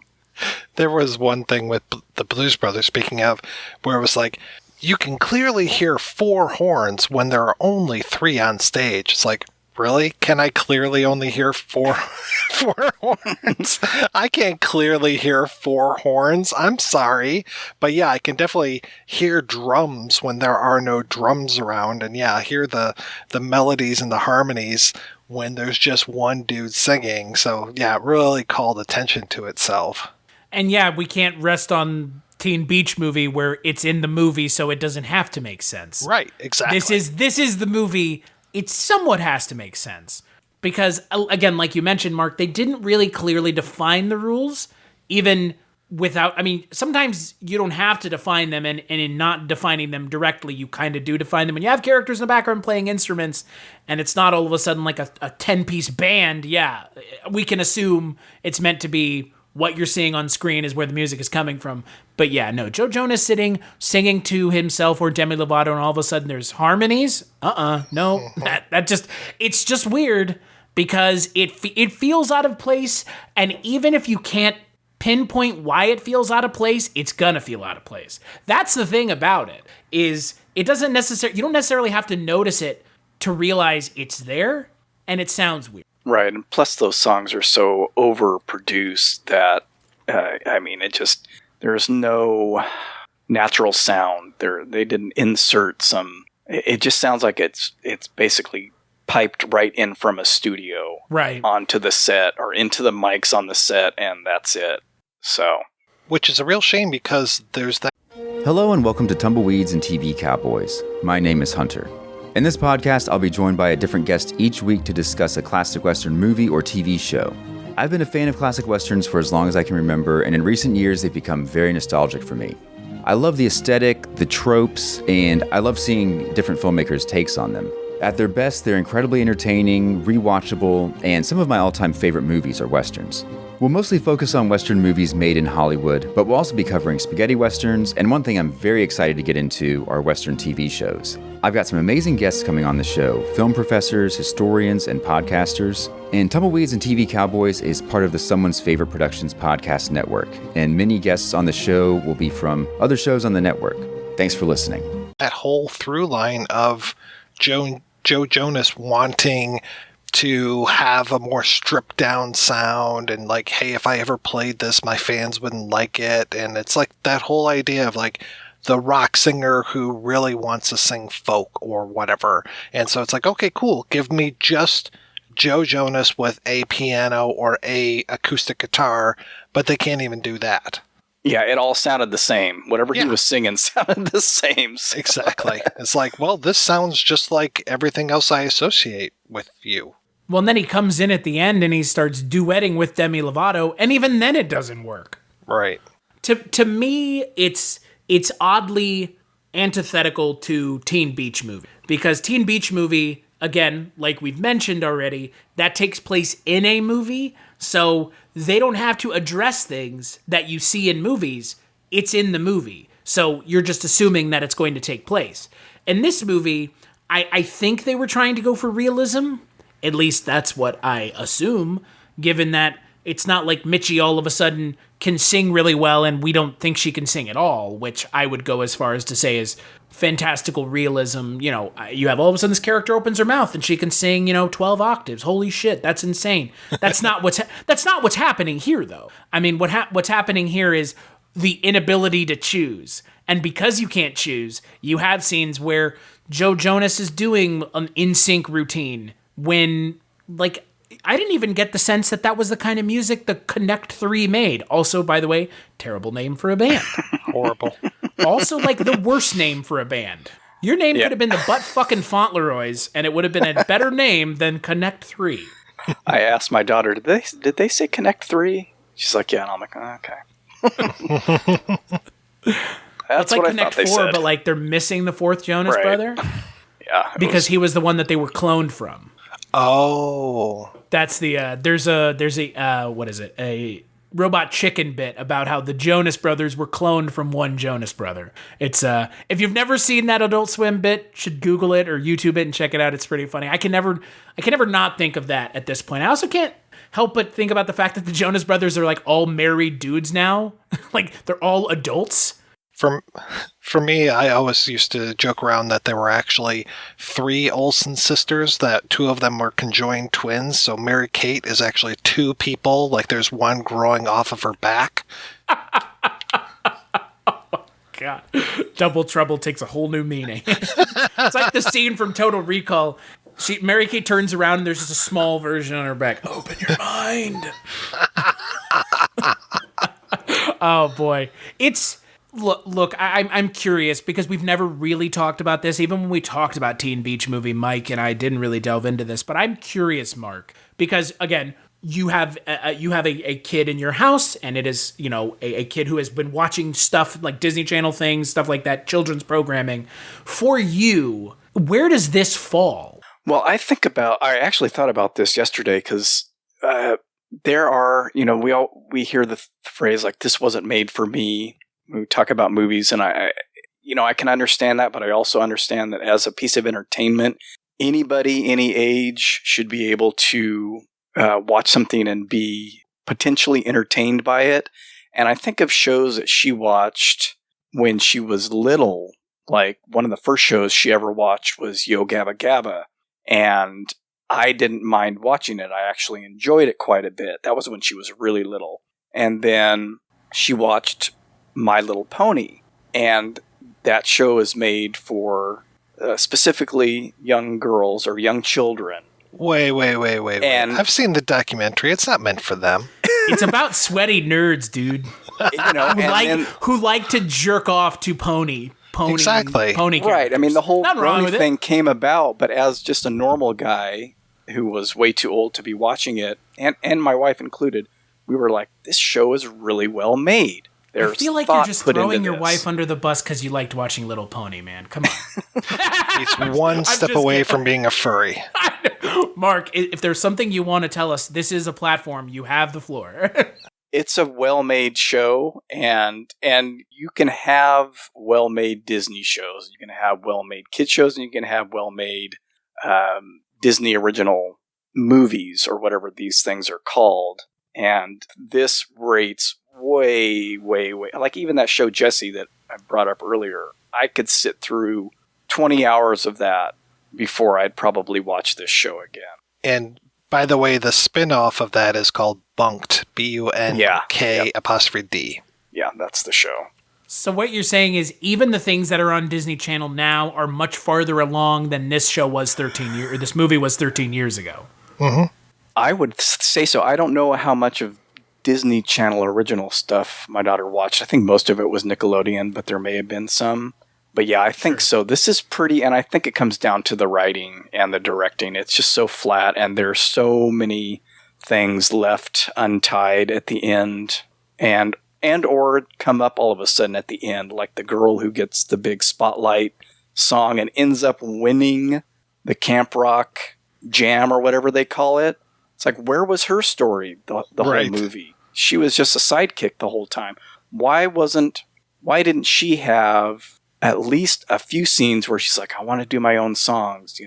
there was one thing with the Blues Brothers, speaking of, where it was like, you can clearly hear 4 horns when there are only 3 on stage. It's like, Really? Can I clearly only hear four horns? I can't clearly hear four horns. I'm sorry. But yeah, I can definitely hear drums when there are no drums around. And yeah, I hear the melodies and the harmonies when there's just one dude singing. So yeah, it really called attention to itself. And yeah, we can't rest on Teen Beach Movie where it's in the movie, so it doesn't have to make sense. Right, exactly. This is the movie. It somewhat has to make sense. Because, again, like you mentioned, Mark, they didn't really clearly define the rules, even without... I mean, sometimes you don't have to define them, and in not defining them directly, you kind of do define them. When you have characters in the background playing instruments, and it's not all of a sudden like a 10-piece band, yeah, we can assume it's meant to be what you're seeing on screen is where the music is coming from. But yeah, no, Joe Jonas singing to himself or Demi Lovato, and all of a sudden there's harmonies. No, it's just weird because it feels out of place. And even if you can't pinpoint why it feels out of place, it's gonna feel out of place. That's the thing about it, is it doesn't necessarily, you don't necessarily have to notice it to realize it's there, and it sounds weird. Right, and plus those songs are so overproduced that, there's no natural sound. They didn't insert some, it just sounds like it's basically piped right in from a studio. Right. Onto the set, or into the mics on the set, and that's it. So. Which is a real shame because there's that. Hello and welcome to Tumbleweeds and TV Cowboys. My name is Hunter. In this podcast, I'll be joined by a different guest each week to discuss a classic Western movie or TV show. I've been a fan of classic Westerns for as long as I can remember, and in recent years, they've become very nostalgic for me. I love the aesthetic, the tropes, and I love seeing different filmmakers' takes on them. At their best, they're incredibly entertaining, rewatchable, and some of my all-time favorite movies are Westerns. We'll mostly focus on Western movies made in Hollywood, but we'll also be covering spaghetti Westerns, and one thing I'm very excited to get into are Western TV shows. I've got some amazing guests coming on the show, film professors, historians, and podcasters. And Tumbleweeds and TV Cowboys is part of the Someone's Favorite Productions podcast network, and many guests on the show will be from other shows on the network. Thanks for listening. That whole through line of Joe Jonas wanting to have a more stripped down sound and like, hey, if I ever played this, my fans wouldn't like it. And it's like that whole idea of like the rock singer who really wants to sing folk or whatever. And so it's like, okay, cool. Give me just Joe Jonas with a piano or a acoustic guitar, but they can't even do that. Yeah, it all sounded the same. Whatever he was singing sounded the same. So. Exactly. It's like, well, this sounds just like everything else I associate with you. Well, and then he comes in at the end and he starts duetting with Demi Lovato, and even then it doesn't work. Right. To me, it's oddly antithetical to Teen Beach Movie. Because Teen Beach Movie, again, like we've mentioned already, that takes place in a movie, so they don't have to address things that you see in movies. It's in the movie. So you're just assuming that it's going to take place. In this movie, I think they were trying to go for realism. At least that's what I assume, given that it's not like Mitchie all of a sudden can sing really well and we don't think she can sing at all, which I would go as far as to say is fantastical realism. You know, you have all of a sudden this character opens her mouth and she can sing, 12 octaves. Holy shit, that's insane. That's not what's happening here, though. I mean, what's happening here is the inability to choose. And because you can't choose, you have scenes where Joe Jonas is doing an in-sync routine when, like, I didn't even get the sense that was the kind of music the Connect 3 made. Also, by the way, terrible name for a band. Horrible. Also, like, the worst name for a band. Your name could have been the Butt Fucking Fauntleroys, and it would have been a better name than Connect 3. I asked my daughter, did they say Connect 3? She's like, yeah, and I'm like, okay. It's like Connect 4, but like they're missing the fourth Jonas brother. Yeah. Because he was the one that they were cloned from. Oh. That's the, there's a what is it? A Robot Chicken bit about how the Jonas Brothers were cloned from one Jonas brother. It's, if you've never seen that Adult Swim bit, should Google it or YouTube it and check it out. It's pretty funny. I can never not think of that at this point. I also can't help but think about the fact that the Jonas Brothers are like all married dudes now. Like they're all adults. For me, I always used to joke around that there were actually 3 Olsen sisters, that 2 of them were conjoined twins. So Mary Kate is actually 2 people. Like there's one growing off of her back. God, Double Trouble takes a whole new meaning. It's like the scene from Total Recall. Mary Kate turns around and there's just a small version on her back. Open your mind. Oh boy, look. I'm curious because we've never really talked about this. Even when we talked about Teen Beach Movie, Mike and I didn't really delve into this. But I'm curious, Mark, because again, you have a kid in your house, and it is a kid who has been watching stuff like Disney Channel things, stuff like that, children's programming. For you, where does this fall? Well, I actually thought about this yesterday because there are, we hear the phrase like, this wasn't made for me. We talk about movies, and I can understand that, but I also understand that as a piece of entertainment, anybody, any age should be able to watch something and be potentially entertained by it. And I think of shows that she watched when she was little. Like one of the first shows she ever watched was Yo Gabba Gabba. And I didn't mind watching it. I actually enjoyed it quite a bit. That was when she was really little. And then she watched My Little Pony. And that show is made for specifically young girls or young children. Wait. And I've seen the documentary. It's not meant for them. It's about sweaty nerds, dude. Who like to jerk off to pony. Exactly. Pony characters. Right. I mean, the whole pony thing came about, but as just a normal guy who was way too old to be watching it, and my wife included, we were like, this show is really well made. I feel like you're just throwing your wife under the bus because you liked watching Little Pony, man. Come on. He's one step away from being a furry. Mark, if there's something you want to tell us, this is a platform. You have the floor. It's a well-made show, and you can have well-made Disney shows. You can have well-made kid shows, and you can have well-made Disney original movies, or whatever these things are called. And this rates way, way, way. Like even that show Jessie that I brought up earlier, I could sit through 20 hours of that before I'd probably watch this show again. And by the way, the spin-off of that is called Bunked, BUNK''D. Yeah, that's the show. So what you're saying is even the things that are on Disney Channel now are much farther along than this show was this movie was 13 years ago. Mm-hmm. I would say so. I don't know how much of Disney Channel original stuff my daughter watched. I think most of it was Nickelodeon, but there may have been some. But yeah, I think so. This is pretty, and I think it comes down to the writing and the directing. It's just so flat, and there's so many things left untied at the end, and or come up all of a sudden at the end, like the girl who gets the big spotlight song and ends up winning the Camp Rock Jam or whatever they call it. It's like, where was her story the whole movie? She was just a sidekick the whole time. Why didn't she have at least a few scenes where she's like, I want to do my own songs.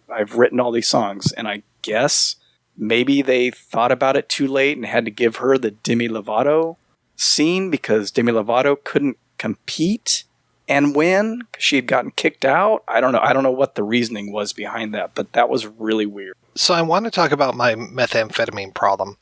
I've written all these songs. And I guess maybe they thought about it too late and had to give her the Demi Lovato scene because Demi Lovato couldn't compete and win because she had gotten kicked out. I don't know what the reasoning was behind that, but that was really weird. So I want to talk about my methamphetamine problem,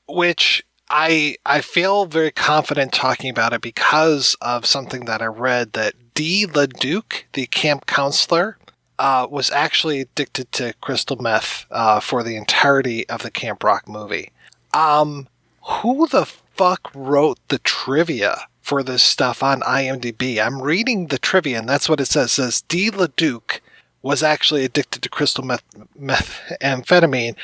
which I feel very confident talking about it because of something that I read, that Dee LeDuc, the camp counselor, was actually addicted to crystal meth for the entirety of the Camp Rock movie. Who the fuck wrote the trivia for this stuff on IMDb? I'm reading the trivia, and that's what it says. It says Dee LeDuc was actually addicted to crystal methamphetamine.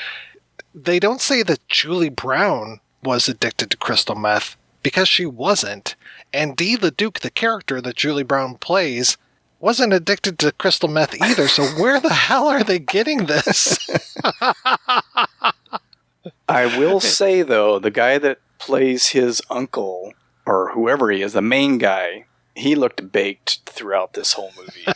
They don't say that Julie Brown was addicted to crystal meth, because she wasn't. And Dee LeDuc, the character that Julie Brown plays, wasn't addicted to crystal meth either. So where the hell are they getting this? I will say, though, the guy that plays his uncle, or whoever he is, the main guy, he looked baked throughout this whole movie.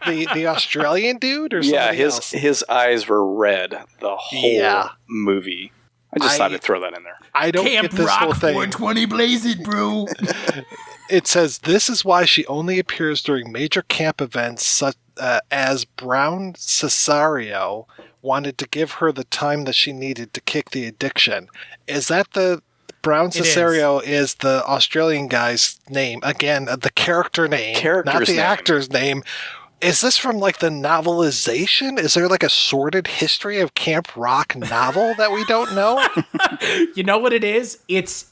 the Australian dude, or something else? His eyes were red the whole movie. I just thought I'd throw that in there. I don't Camp get this Rock whole thing. 420 blaze it, bro. It says this is why she only appears during major camp events such as Brown Cesario wanted to give her the time that she needed to kick the addiction. Is that the Brown Cesario is the Australian guy's name. Again, the character name, not the actor's name. Is this from like the novelization? Is there like a sordid history of Camp Rock novel that we don't know? You know what it is? It's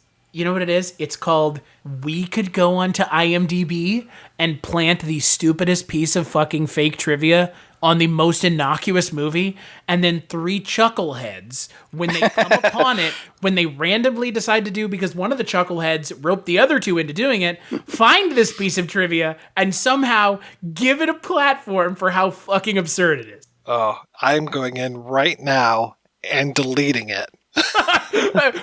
called We Could Go Onto IMDb and plant the stupidest piece of fucking fake trivia on the most innocuous movie, and then 3 chuckleheads, when they come upon it, when they randomly decide to do, because one of the chuckleheads roped the other 2 into doing it, find this piece of trivia and somehow give it a platform for how fucking absurd it is. Oh, I'm going in right now and deleting it.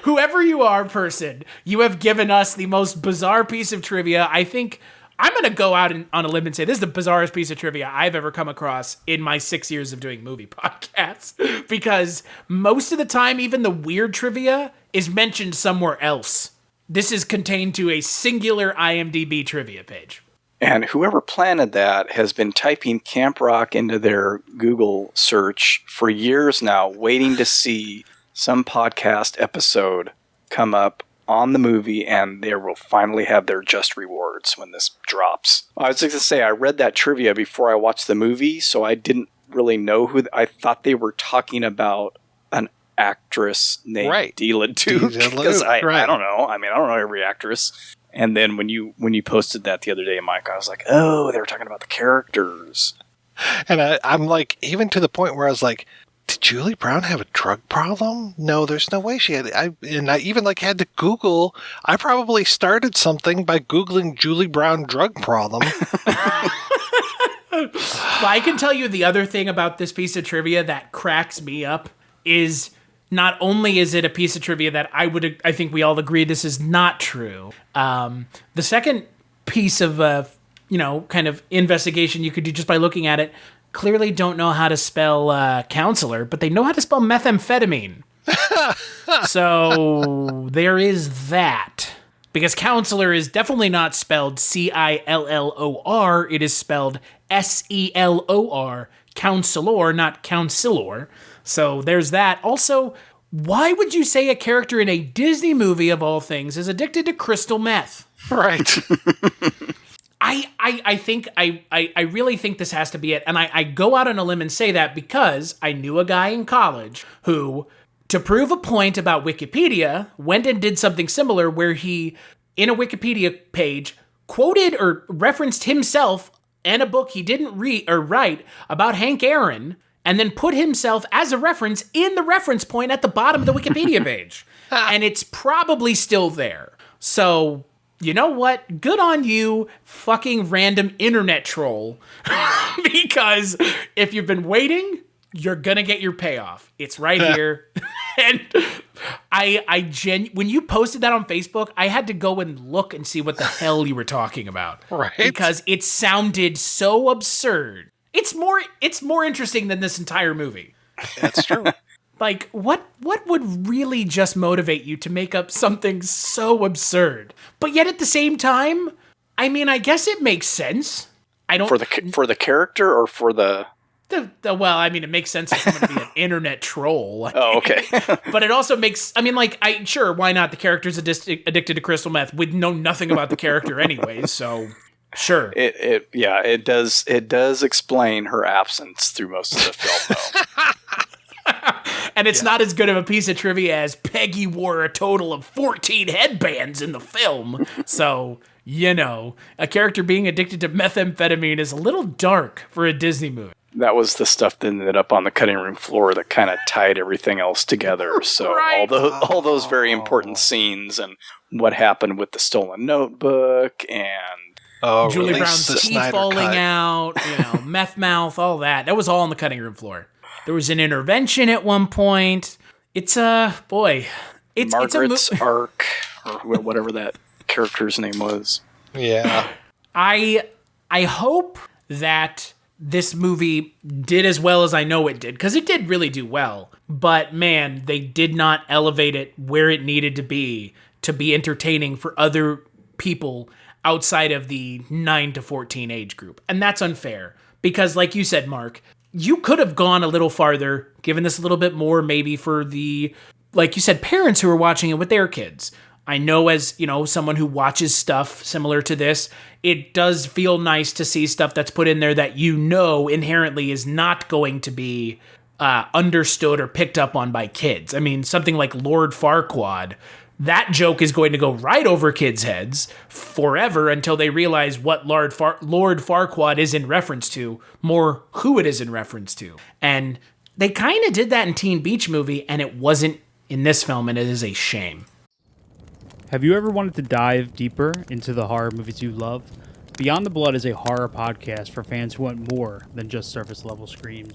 Whoever you are, person, you have given us the most bizarre piece of trivia. I think I'm going to go out on a limb and say this is the bizarrest piece of trivia I've ever come across in my 6 years of doing movie podcasts, because most of the time, even the weird trivia is mentioned somewhere else. This is contained to a singular IMDb trivia page. And whoever planted that has been typing Camp Rock into their Google search for years now, waiting to see some podcast episode come up on the movie, and they will finally have their just rewards when this drops. I was just going to say, I read that trivia before I watched the movie, so I didn't really know who... I thought they were talking about an actress named Dela Duke, because I don't know. I mean, I don't know every actress. And then when you posted that the other day, Mike, I was like, oh, they were talking about the characters. And I'm like, even to the point where I was like, did Julie Brown have a drug problem? No, there's no way she had. I even like had to Google. I probably started something by Googling Julie Brown drug problem. Well, I can tell you the other thing about this piece of trivia that cracks me up is not only is it a piece of trivia that I think we all agree this is not true. The second piece of kind of investigation you could do just by looking at it. Clearly don't know how to spell counselor, but they know how to spell methamphetamine. So there is that. Because counselor is definitely not spelled Cillor. It is spelled Selor. Counselor, not counselor. So there's that. Also, why would you say a character in a Disney movie of all things is addicted to crystal meth? Right. I really think this has to be it. And I go out on a limb and say that because I knew a guy in college who, to prove a point about Wikipedia, went and did something similar where he, in a Wikipedia page, quoted or referenced himself and a book he didn't read or write about Hank Aaron, and then put himself as a reference in the reference point at the bottom of the Wikipedia page. And it's probably still there. So... you know what? Good on you, fucking random internet troll. Because if you've been waiting, you're gonna get your payoff. It's right here. And when you posted that on Facebook, I had to go and look and see what the hell you were talking about. Right. Because it sounded so absurd. It's more interesting than this entire movie. That's true. Like, what would really just motivate you to make up something so absurd? But yet at the same time, I mean, I guess it makes sense. I don't... For the character or for the... well, I mean, it makes sense if I'm going to be an internet troll. Oh, okay. But it also makes... I mean, like, sure, why not? The character's addicted to crystal meth. We'd know nothing about the character anyways, so... Sure. It does explain her absence through most of the film, though. And it's not as good of a piece of trivia as Peggy wore a total of 14 headbands in the film. So, a character being addicted to methamphetamine is a little dark for a Disney movie. That was the stuff that ended up on the cutting room floor that kind of tied everything else together. So right. all those very important scenes and what happened with the stolen notebook and Julie Brown's teeth falling out, meth mouth, all that. That was all on the cutting room floor. There was an intervention at one point. It's Margaret's arc, or whatever that character's name was. Yeah. I hope that this movie did as well as I know it did, because it did really do well. But man, they did not elevate it where it needed to be entertaining for other people outside of the 9 to 14 age group. And that's unfair, because like you said, Mark, you could have gone a little farther, given this a little bit more maybe for the, like you said, parents who are watching it with their kids. I know, as, you know, someone who watches stuff similar to this, it does feel nice to see stuff that's put in there that you know inherently is not going to be understood or picked up on by kids. I mean, something like Lord Farquaad, that joke is going to go right over kids' heads forever until they realize what Lord Farquaad is in reference to, more who it is in reference to. And they kind of did that in Teen Beach Movie, and it wasn't in this film, and it is a shame. Have you ever wanted to dive deeper into the horror movies you love? Beyond the Blood is a horror podcast for fans who want more than just surface-level screams.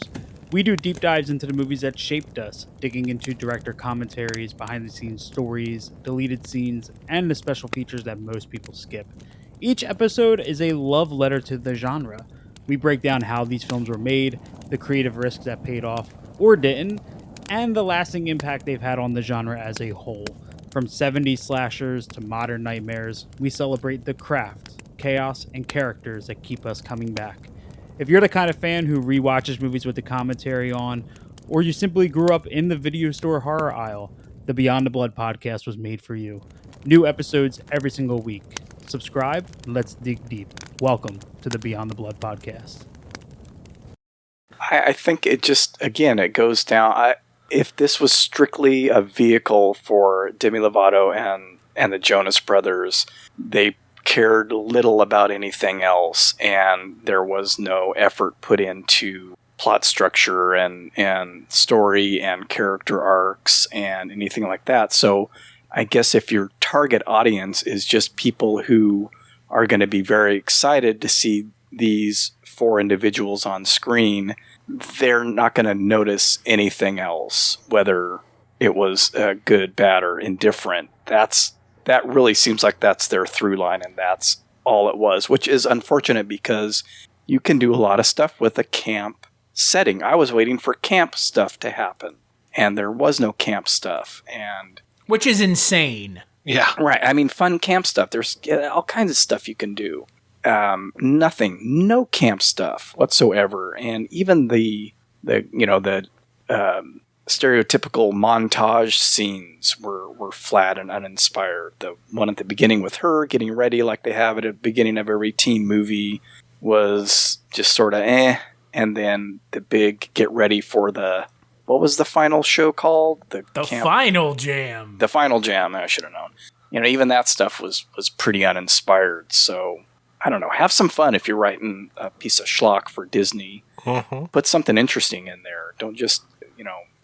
We do deep dives into the movies that shaped us, digging into director commentaries, behind-the-scenes stories, deleted scenes, and the special features that most people skip. Each episode is a love letter to the genre. We break down how these films were made, the creative risks that paid off or didn't, and the lasting impact they've had on the genre as a whole. From 70s slashers to modern nightmares, we celebrate the craft, chaos, and characters that keep us coming back. If you're the kind of fan who rewatches movies with the commentary on, or you simply grew up in the video store horror aisle, the Beyond the Blood podcast was made for you. New episodes every single week. Subscribe, and let's dig deep. Welcome to the Beyond the Blood podcast. I think it just, again, it goes down. If this was strictly a vehicle for Demi Lovato and the Jonas Brothers, they cared little about anything else, and there was no effort put into plot structure and story and character arcs and anything like that. So I guess if your target audience is just people who are going to be very excited to see these four individuals on screen, they're not going to notice anything else, whether it was good, bad, or indifferent. That really seems like that's their through line, and that's all it was, which is unfortunate because you can do a lot of stuff with a camp setting. I was waiting for camp stuff to happen, and there was no camp stuff, and which is insane. Yeah, right. I mean, fun camp stuff. There's all kinds of stuff you can do. No camp stuff whatsoever, and even the stereotypical montage scenes were flat and uninspired. The one at the beginning with her getting ready, like they have at the beginning of every teen movie, was just sort of and then the big get ready for what was the final show called? The Final Jam. The Final Jam. I should have known. Even that stuff was pretty uninspired. So I don't know. Have some fun if you're writing a piece of schlock for Disney. Mm-hmm. Put something interesting in there. Don't just,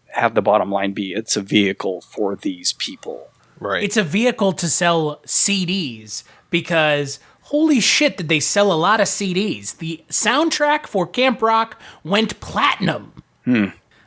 have the bottom line be it's a vehicle for these people. Right. It's a vehicle to sell CDs because holy shit did they sell a lot of CDs. The soundtrack for Camp Rock went platinum.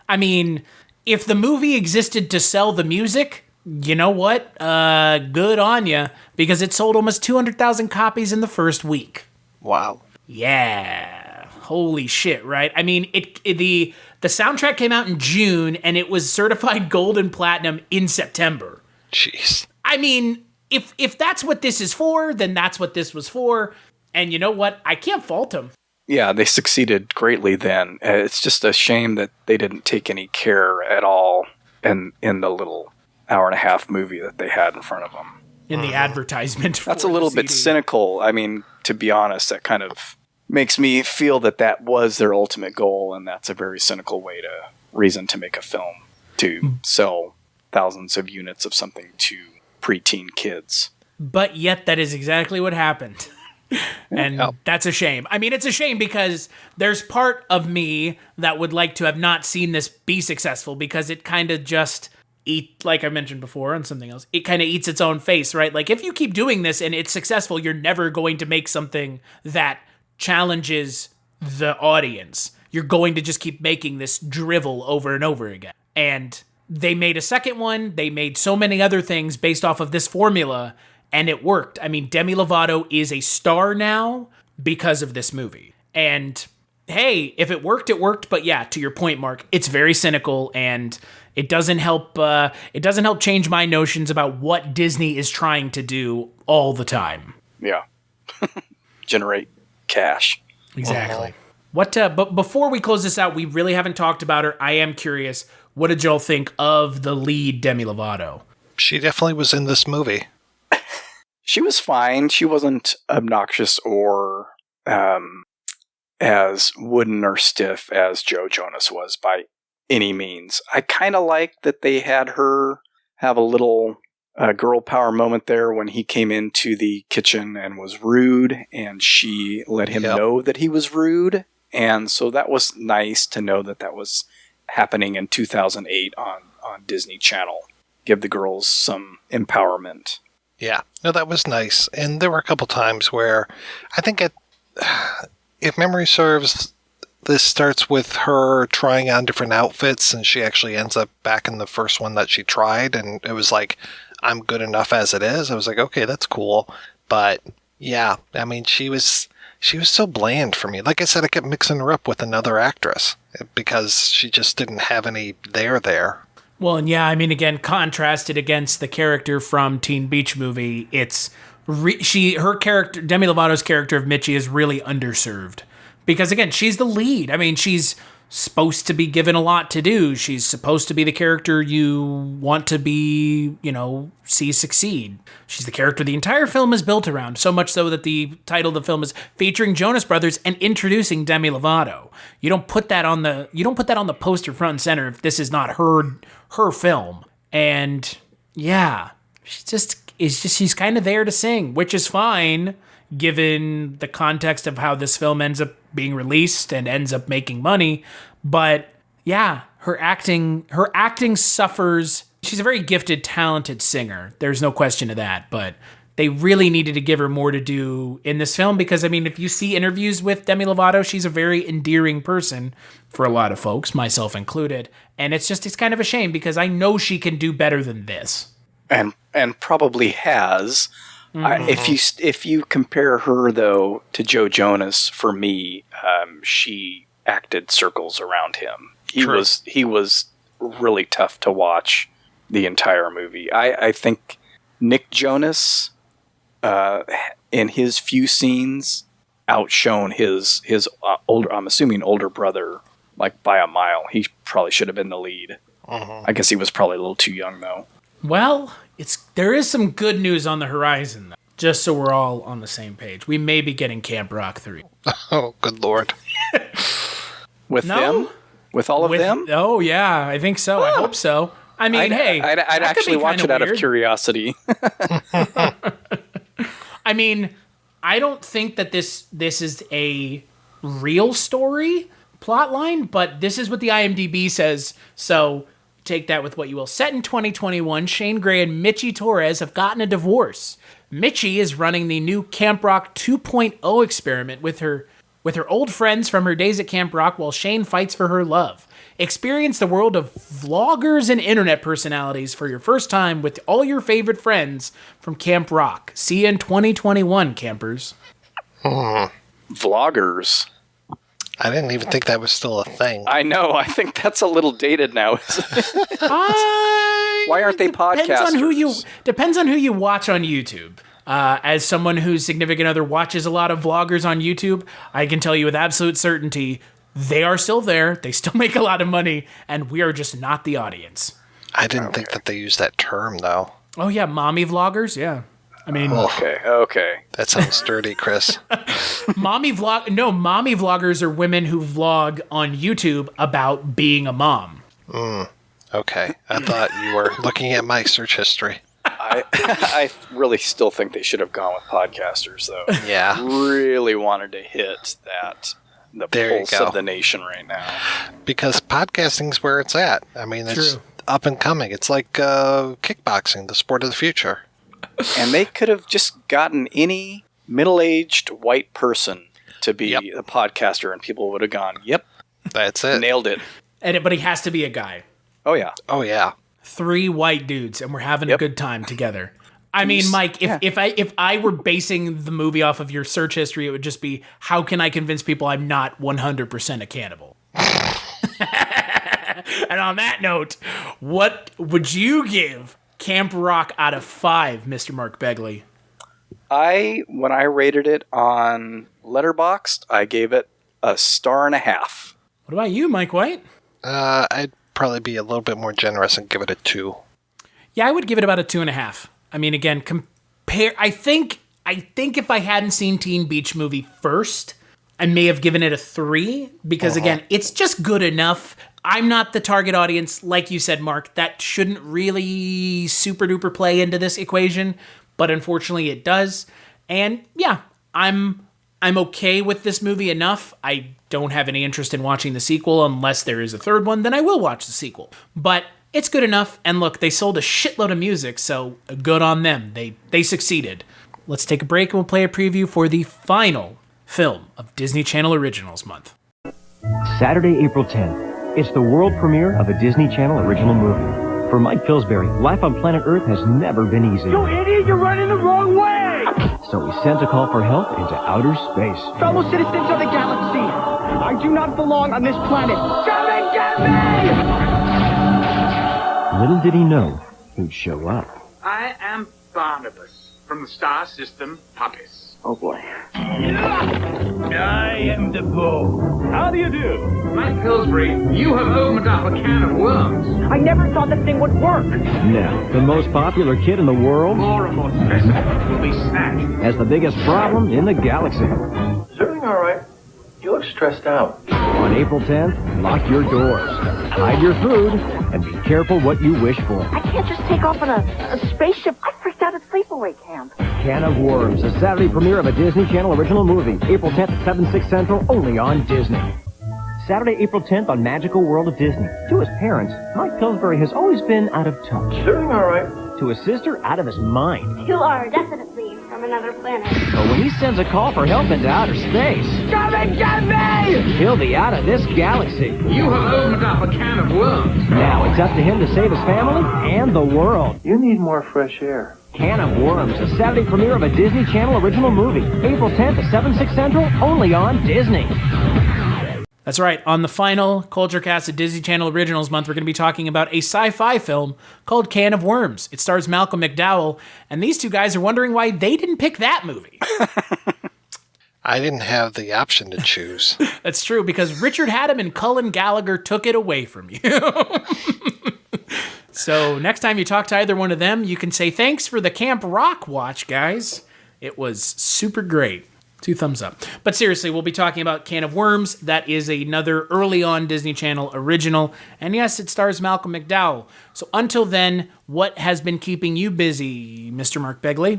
I mean, if the movie existed to sell the music, you know what? Good on ya, because it sold almost 200,000 copies in the first week. Wow. Yeah. Holy shit, right? I mean, the soundtrack came out in June, and it was certified gold and platinum in September. Jeez. I mean, if that's what this is for, then that's what this was for. And you know what? I can't fault them. Yeah, they succeeded greatly then. It's just a shame that they didn't take any care at all in the little hour-and-a-half movie that they had in front of them. In the advertisement. That's a little bit cynical. I mean, to be honest, that kind of makes me feel that was their ultimate goal, and that's a very cynical reason to make a film, to sell thousands of units of something to preteen kids. But yet that is exactly what happened. And that's a shame. I mean, it's a shame because there's part of me that would like to have not seen this be successful, because it kind of just like I mentioned before on something else, it kind of eats its own face, right? Like if you keep doing this and it's successful, you're never going to make something that challenges the audience. You're going to just keep making this drivel over and over again. And they made a second one. They made so many other things based off of this formula, and it worked. I mean, Demi Lovato is a star now because of this movie. And hey, if it worked, it worked. But yeah, to your point, Mark, it's very cynical, and it doesn't help. It doesn't help change my notions about what Disney is trying to do all the time. Yeah, generate cash. Exactly. What? But before we close this out, we really haven't talked about her. I am curious. What did y'all think of the lead, Demi Lovato? She definitely was in this movie. She was fine. She wasn't obnoxious or as wooden or stiff as Joe Jonas was by any means. I kind of liked that they had her have a little girl power moment there when he came into the kitchen and was rude, and she let him know that he was rude. And so that was nice to know that that was happening in 2008 on Disney Channel. Give the girls some empowerment. Yeah, no, that was nice. And there were a couple times where I think if memory serves, this starts with her trying on different outfits, and she actually ends up back in the first one that she tried, and it was like, I'm good enough as it is. I was like, okay, that's cool. But yeah, I mean, she was so bland for me. Like I said, I kept mixing her up with another actress because she just didn't have any there. Well, and yeah, I mean, again, contrasted against the character from Teen Beach Movie, it's her character, Demi Lovato's character of Mitchie, is really underserved because, again, she's the lead. I mean, she's supposed to be given a lot to do. She's supposed to be the character you want to be, see succeed. She's the character the entire film is built around, so much so that the title of the film is featuring Jonas Brothers and introducing Demi Lovato. You don't put that on the poster front and center if this is not her film. And yeah, she's kind of there to sing, which is fine given the context of how this film ends up being released and ends up making money. But yeah, her acting suffers. She's a very gifted, talented singer. There's no question of that. But they really needed to give her more to do in this film because, I mean, if you see interviews with Demi Lovato, she's a very endearing person for a lot of folks, myself included. And it's kind of a shame because I know she can do better than this. And probably has. If you compare her though to Joe Jonas, for me, she acted circles around him. He was really tough to watch the entire movie. I think Nick Jonas, in his few scenes, outshone his older, I'm assuming older brother, like by a mile. He probably should have been the lead. I guess he was probably a little too young though. Well, there is some good news on the horizon, though, just so we're all on the same page. We may be getting Camp Rock 3. Oh, good Lord. With them? With all of them? Oh, yeah, I think so. I hope so. I mean, I'd actually watch it out of curiosity. I mean, I don't think that this is a real story plot line, but this is what the IMDb says, so take that with what you will. Set in 2021, Shane Gray and Mitchie Torres have gotten a divorce. Mitchie is running the new Camp Rock 2.0 experiment with her old friends from her days at Camp Rock while Shane fights for her love. Experience the world of vloggers and internet personalities for your first time with all your favorite friends from Camp Rock. See you in 2021, campers. Vloggers. I didn't even think that was still a thing. I know. I think that's a little dated now. Why aren't they podcasters? Depends on who you watch on YouTube. As someone whose significant other watches a lot of vloggers on YouTube, I can tell you with absolute certainty, they are still there. They still make a lot of money, and we are just not the audience. I didn't think that they used that term, though. Oh, yeah. Mommy vloggers? Yeah. I mean, okay. That sounds dirty, Chris. Mommy vloggers are women who vlog on YouTube about being a mom. Okay. I thought you were looking at my search history. I really still think they should have gone with podcasters, though. Yeah. Really wanted to hit the pulse of the nation right now. Because podcasting's where it's at. I mean, it's up and coming. It's like kickboxing, the sport of the future. And they could have just gotten any middle-aged white person to be a podcaster, and people would have gone, yep. That's it. Nailed it. But he has to be a guy. Oh, yeah. Oh, yeah. 3 white dudes, and we're having a good time together. I mean, Mike, if I were basing the movie off of your search history, it would just be, how can I convince people I'm not 100% a cannibal? And on that note, what would you give Camp Rock out of 5, Mr. Mark Begley? When I rated it on Letterboxd, I gave it a 1.5. What about you, Mike White? I'd probably be a little bit more generous and give it a 2. Yeah, I would give it about a 2.5. I mean, again, I think if I hadn't seen Teen Beach Movie first, I may have given it a 3 because, again, it's just good enough. I'm not the target audience, like you said, Mark. That shouldn't really super duper play into this equation, but unfortunately it does. And yeah, I'm okay with this movie enough. I don't have any interest in watching the sequel unless there is a third one. Then I will watch the sequel. But it's good enough. And look, they sold a shitload of music, so good on them. They succeeded. Let's take a break and we'll play a preview for the final film of Disney Channel Originals Month. Saturday, April 10th. It's the world premiere of a Disney Channel original movie. For Mike Pillsbury, life on planet Earth has never been easy. You idiot, you're running the wrong way! So he sends a call for help into outer space. Fellow citizens of the galaxy, I do not belong on this planet. Come and get me! Little did he know who'd show up. I am Barnabas from the star system Puppis. Oh boy. I am the bull. How do you do? Mike Pillsbury, you have opened up a can of worms. I never thought this thing would work. Now, the most popular kid in the world More and more specimens will be snatched. has the biggest problem in the galaxy. Doing all right. You look stressed out. On April 10th, lock your doors, hide your food, and be careful what you wish for. I can't just take off on a spaceship. I freaked out at sleepaway camp. Can of Worms, the Saturday premiere of a Disney Channel original movie. April 10th at 7, 6 Central, only on Disney. Saturday, April 10th on Magical World of Disney. To his parents, Mike Pillsbury has always been out of touch. Doing all right. To his sister, out of his mind. You are definitely from another planet. But when he sends a call for help into outer space, Come and get me! he'll be out of this galaxy. You have opened up a can of worms. Now it's up to him to save his family and the world. You need more fresh air. Can of Worms, the Saturday premiere of a Disney Channel original movie. April 10th at 7, 6 Central, only on Disney. That's right. On the final Kulturecast of Disney Channel Originals Month, we're going to be talking about a sci-fi film called Can of Worms. It stars Malcolm McDowell, and these two guys are wondering why they didn't pick that movie. I didn't have the option to choose. That's true, because Richard Hatem and Cullen Gallagher took it away from you. So next time you talk to either one of them, you can say, thanks for the Camp Rock watch, guys. It was super great. 2 thumbs up. But seriously, we'll be talking about Can of Worms. That is another early on Disney Channel original. And yes, it stars Malcolm McDowell. So until then, what has been keeping you busy, Mr. Mark Begley?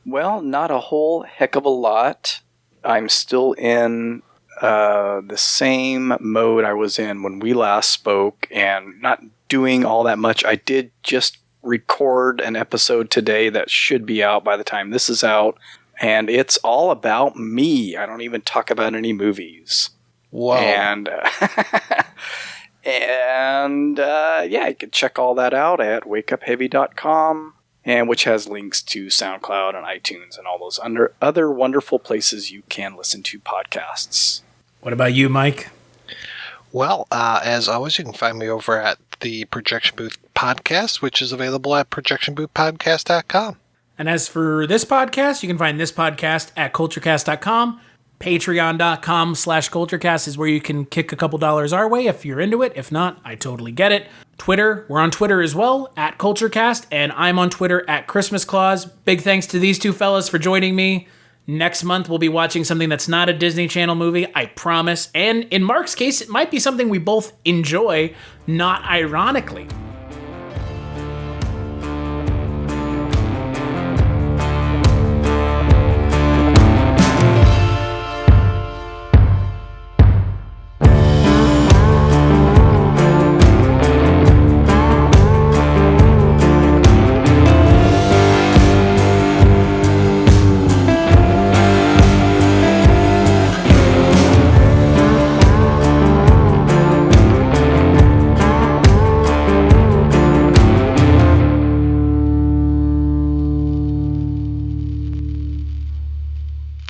Well, not a whole heck of a lot. I'm still in the same mode I was in when we last spoke and not doing all that much. I did just record an episode today that should be out by the time this is out. And it's all about me. I don't even talk about any movies. Whoa. And, yeah, you can check all that out at wakeupheavy.com, and which has links to SoundCloud and iTunes and all those other wonderful places you can listen to podcasts. What about you, Mike? Well, as always, you can find me over at the Projection Booth Podcast, which is available at projectionboothpodcast.com. And as for this podcast, you can find this podcast at Kulturecast.com. Patreon.com/Kulturecast is where you can kick a couple dollars our way if you're into it. If not, I totally get it. Twitter, we're on Twitter as well, at Kulturecast, and I'm on Twitter at Christmas Claus. Big thanks to these two fellas for joining me. Next month, we'll be watching something that's not a Disney Channel movie, I promise. And in Mark's case, it might be something we both enjoy, not ironically.